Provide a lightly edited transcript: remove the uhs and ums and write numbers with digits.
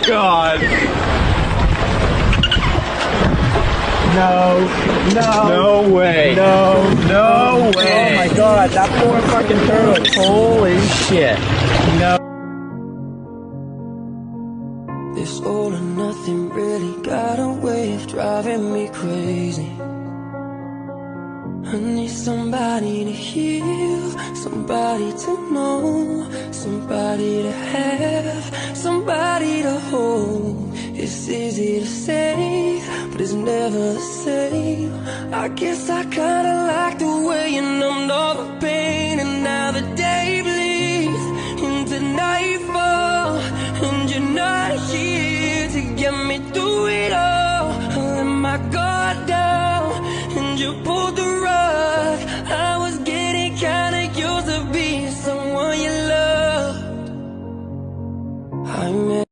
God. No. No way. No. No way. Oh my God, that poor fucking turtle. Holy shit. No. This all or nothing really got a way of driving me crazy. I need somebody to heal, somebody to know, somebody to have, somebody to hold. It's easy to say, but it's never the same. I guess I kinda like the way you numbed all the pain, and now the day bleeds into nightfall, and you're not here to get me through it all. I let my guard down, and you pulled the rug. I was getting kinda used to being someone you loved. I met